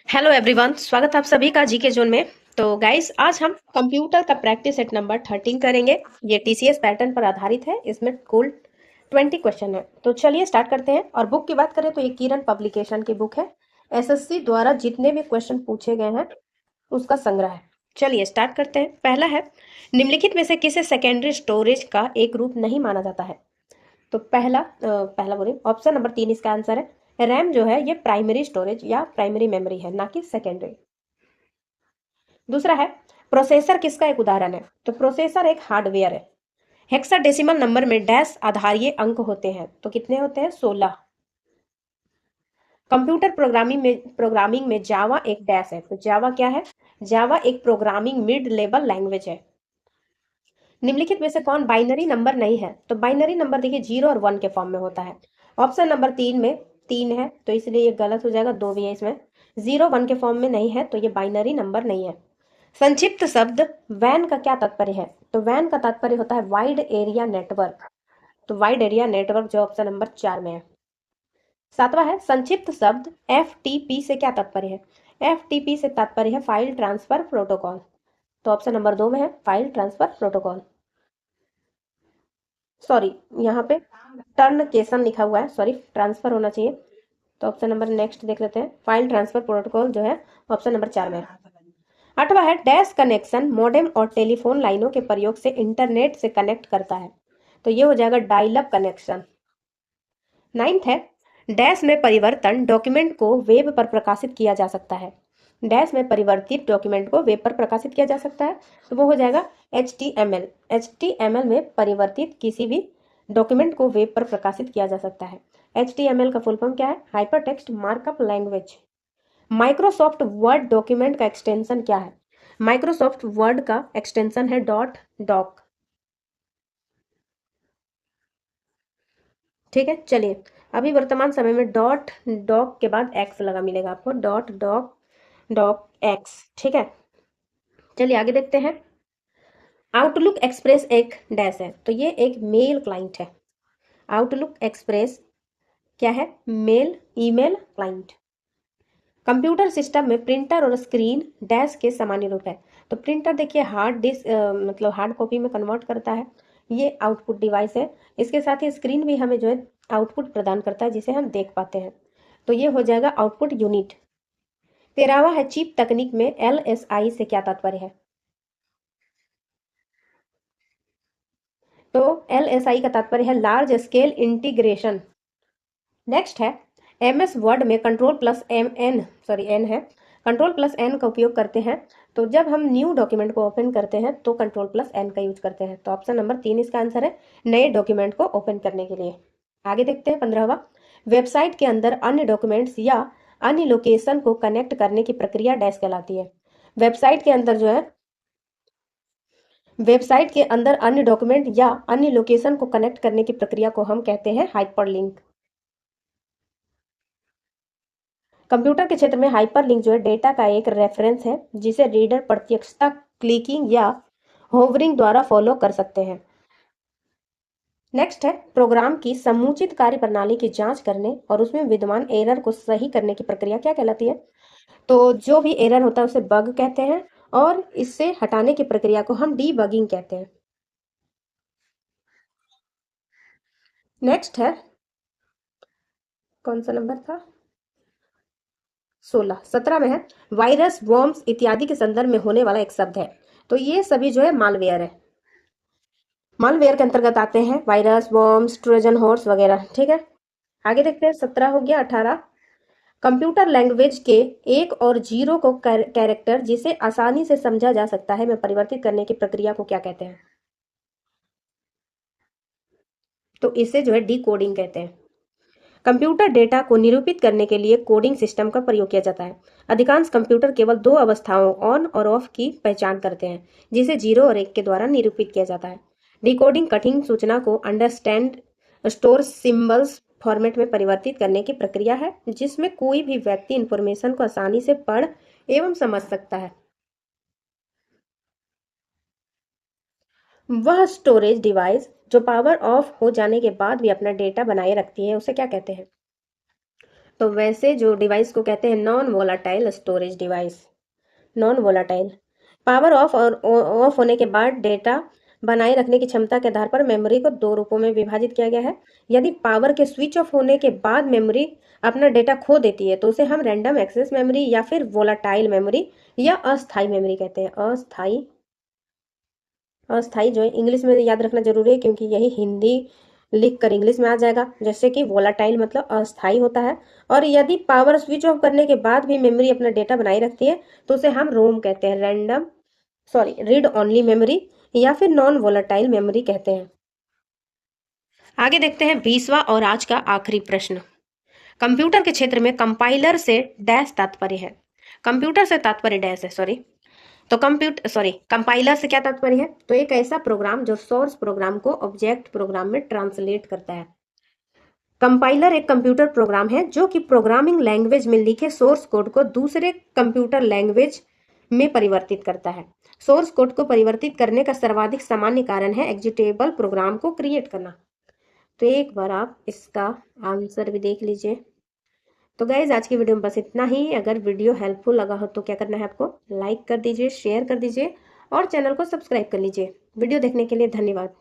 Hello everyone, स्वागत है आप सभी का जीके जोन में। तो गाइस, आज हम कंप्यूटर का प्रैक्टिस सेट नंबर 13 करेंगे। ये टीसीएस पैटर्न पर आधारित है। इसमें कुल 20 क्वेश्चन है। तो चलिए स्टार्ट करते हैं। और बुक की बात करें तो ये किरण पब्लिकेशन की बुक है। एसएससी द्वारा जितने भी क्वेश्चन पूछे गए हैं उसका संग्रह है। चलिए स्टार्ट करते हैं। पहला है, निम्नलिखित में से किसे सेकेंडरी स्टोरेज का एक रूप नहीं माना जाता है? तो पहला बोले ऑप्शन नंबर 3 इसका आंसर है। रैम जो है ये प्राइमरी स्टोरेज या प्राइमरी मेमोरी है, ना कि सेकेंडरी। दूसरा है, प्रोसेसर किसका एक उदाहरण है? तो प्रोसेसर एक हार्डवेयर है। हेक्साडेसिमल नंबर में डैश आधारीय अंक होते हैं, तो कितने होते हैं? 16। कंप्यूटर प्रोग्रामिंग में जावा एक डैश है, तो जावा क्या है? जावा एक प्रोग्रामिंग मिड लेवल लैंग्वेज है। निम्नलिखित में से कौन बाइनरी नंबर नहीं है? तो बाइनरी नंबर देखिए 0 और 1 के फॉर्म में होता है। ऑप्शन नंबर 3 में 3 है, तो इसलिए ये गलत हो जाएगा। 2 भी है इसमें। 0 1 के फॉर्म में नहीं है, तो ये बाइनरी नंबर नहीं है। संक्षिप्त शब्द वैन का क्या तात्पर्य है? तो वैन का तात्पर्य होता है वाइड एरिया नेटवर्क। तो वाइड एरिया नेटवर्क जो ऑप्शन नंबर 4 में है। सातवां है, संक्षिप्त शब्द एफटीपी से क्या तात्पर्य है? एफटीपी से तात्पर्य है फाइल ट्रांसफर प्रोटोकॉल। तो ऑप्शन नंबर 2 में है फाइल ट्रांसफर प्रोटोकॉल। सॉरी, यहाँ पे टर्नकेशन लिखा हुआ है, सॉरी ट्रांसफर होना चाहिए। तो ऑप्शन नंबर नेक्स्ट देख लेते हैं। फाइल ट्रांसफर प्रोटोकॉल जो है ऑप्शन नंबर 4 में है। आठवां है, डैश कनेक्शन मॉडेम और टेलीफोन लाइनों के प्रयोग से इंटरनेट से कनेक्ट करता है। तो ये हो जाएगा डायल अप कनेक्शन। नाइन्थ है, डैश में परिवर्तन डॉक्यूमेंट को वेब पर प्रकाशित किया जा सकता है। डैश में परिवर्तित डॉक्यूमेंट को वेब पर प्रकाशित किया जा सकता है, तो वो हो जाएगा HTML। HTML में परिवर्तित किसी भी डॉक्यूमेंट को वेब पर प्रकाशित किया जा सकता है। HTML का फुल फॉर्म क्या है? Hyper text markup language. Microsoft word document का एक्सटेंशन क्या है? माइक्रोसॉफ्ट वर्ड का एक्सटेंशन है डॉट डॉक। ठीक है, चलिए अभी वर्तमान समय में डॉट डॉक के बाद एक्स लगा मिलेगा आपको, डॉट डॉक डॉक एक्स। ठीक है, चलिए आगे देखते हैं। आउटलुक एक्सप्रेस एक डैश है, तो ये एक मेल क्लाइंट है। आउटलुक एक्सप्रेस क्या है? Mail email client. Computer system में प्रिंटर और स्क्रीन डैश के सामान्य रूप है। तो प्रिंटर देखिए हार्ड डिस्क मतलब हार्ड कॉपी में कन्वर्ट करता है। ये आउटपुट डिवाइस है। इसके साथ ही स्क्रीन भी हमें जो है आउटपुट प्रदान करता है, जिसे हम देख पाते हैं। तो ये हो जाएगा आउटपुट यूनिट। 13वां है, चिप तकनीक में LSI से क्या तात्पर्य है? तो LSI का तात्पर्य है लार्ज स्केल इंटीग्रेशन। नेक्स्ट है, MS वर्ड में कंट्रोल प्लस एन है। कंट्रोल प्लस एन का उपयोग करते हैं। तो जब हम न्यू डॉक्यूमेंट को ओपन करते हैं तो कंट्रोल प्लस एन का यूज करते हैं। तो ऑप्शन नंबर 3 इसका आंसर है, नए डॉक्यूमेंट को ओपन करने के लिए। आगे देखते हैं 15वां, वेबसाइट के अंदर अन्य डॉक्यूमेंट्स या अन्य लोकेशन को कनेक्ट करने की प्रक्रिया डैश कहलाती है। वेबसाइट के अंदर जो है, वेबसाइट के अंदर अन्य डॉक्यूमेंट या अन्य लोकेशन को कनेक्ट करने की प्रक्रिया को हम कहते हैं हाइपरलिंक। कंप्यूटर के क्षेत्र में हाइपरलिंक जो है डेटा का एक रेफरेंस है, जिसे रीडर प्रत्यक्षता क्लिकिंग या होवरिंग द्वारा फॉलो कर सकते हैं। नेक्स्ट है, प्रोग्राम की समुचित कार्यप्रणाली की जांच करने और उसमें विद्यमान एरर को सही करने की प्रक्रिया क्या कहलाती है? तो जो भी एरर होता है उसे बग कहते हैं, और इससे हटाने की प्रक्रिया को हम डीबगिंग कहते हैं। नेक्स्ट है, कौन सा नंबर था? 16। 17 में है, वायरस वर्म्स इत्यादि के संदर्भ में होने वाला एक शब्द है। तो ये सभी जो है मालवेयर है। मालवेयर के अंतर्गत आते हैं वायरस वर्म्स ट्रोजन हॉर्स वगैरह। ठीक है, आगे देखते हैं। 17 हो गया। 18, कंप्यूटर लैंग्वेज के एक और जीरो को कैरेक्टर जिसे आसानी से समझा जा सकता है में परिवर्तित करने की प्रक्रिया को क्या कहते हैं? तो इसे जो है डिकोडिंग कहते हैं। कंप्यूटर डेटा को निरूपित करने के लिए कोडिंग सिस्टम का प्रयोग किया जाता है। अधिकांश कंप्यूटर केवल दो अवस्थाओं ऑन और ऑफ की पहचान करते हैं, जिसे 0 और 1 के द्वारा निरूपित किया जाता है। डिकोडिंग कठिन सूचना को अंडरस्टैंड स्टोर सिंबल्स फॉर्मेट में परिवर्तित करने की प्रक्रिया है, जिसमें कोई भी व्यक्ति इंफॉर्मेशन को आसानी से पढ़ एवं समझ सकता है। वह स्टोरेज डिवाइस जो पावर ऑफ हो जाने के बाद भी अपना डेटा बनाए रखती है, उसे क्या कहते हैं? तो वैसे जो डिवाइस को कहते हैं non volatile storage device. Non volatile. Power of और ऑफ होने के बाद डेटा बनाए रखने की क्षमता के आधार पर मेमोरी को दो रूपों में विभाजित किया गया है। यदि पावर के स्विच ऑफ होने के बाद मेमोरी अपना डेटा खो देती है तो उसे हम रैंडम एक्सेस मेमोरी या फिर वोलाटाइल मेमोरी या अस्थाई मेमोरी कहते हैं। अस्थाई। अस्थाई जो है इंग्लिश में याद रखना जरूरी है, क्योंकि यही हिंदी लिख कर इंग्लिश में आ जाएगा। जैसे कि वोलाटाइल मतलब अस्थाई होता है। और यदि पावर स्विच ऑफ करने के बाद भी मेमोरी अपना डेटा बनाए रखती है तो उसे हम रोम कहते हैं, random sorry read only memory या फिर नॉन वोलाटाइल मेमोरी कहते हैं। आगे देखते हैं 20वां और आज का आखिरी प्रश्न। कंप्यूटर के क्षेत्र में कंपाइलर से डैश तात्पर्य है। कंप्यूटर से तात्पर्य डैश है, सॉरी। तो कंपाइलर से क्या तात्पर्य है? तो एक ऐसा प्रोग्राम जो सोर्स प्रोग्राम को ऑब्जेक्ट प्रोग्राम में ट्रांसलेट करता है। कंपाइलर एक कंप्यूटर प्रोग्राम है जो कि प्रोग्रामिंग लैंग्वेज में लिखे सोर्स कोड को दूसरे कंप्यूटर लैंग्वेज में परिवर्तित करता है। सोर्स कोड को परिवर्तित करने का सर्वाधिक सामान्य कारण है एग्जीक्यूटेबल प्रोग्राम को क्रिएट करना। तो एक बार आप इसका आंसर भी देख लीजिए। तो गाइज आज की वीडियो में बस इतना ही। अगर वीडियो हेल्पफुल लगा हो तो क्या करना है आपको? लाइक कर दीजिए, शेयर कर दीजिए और चैनल को सब्सक्राइब कर लीजिए। वीडियो देखने के लिए धन्यवाद।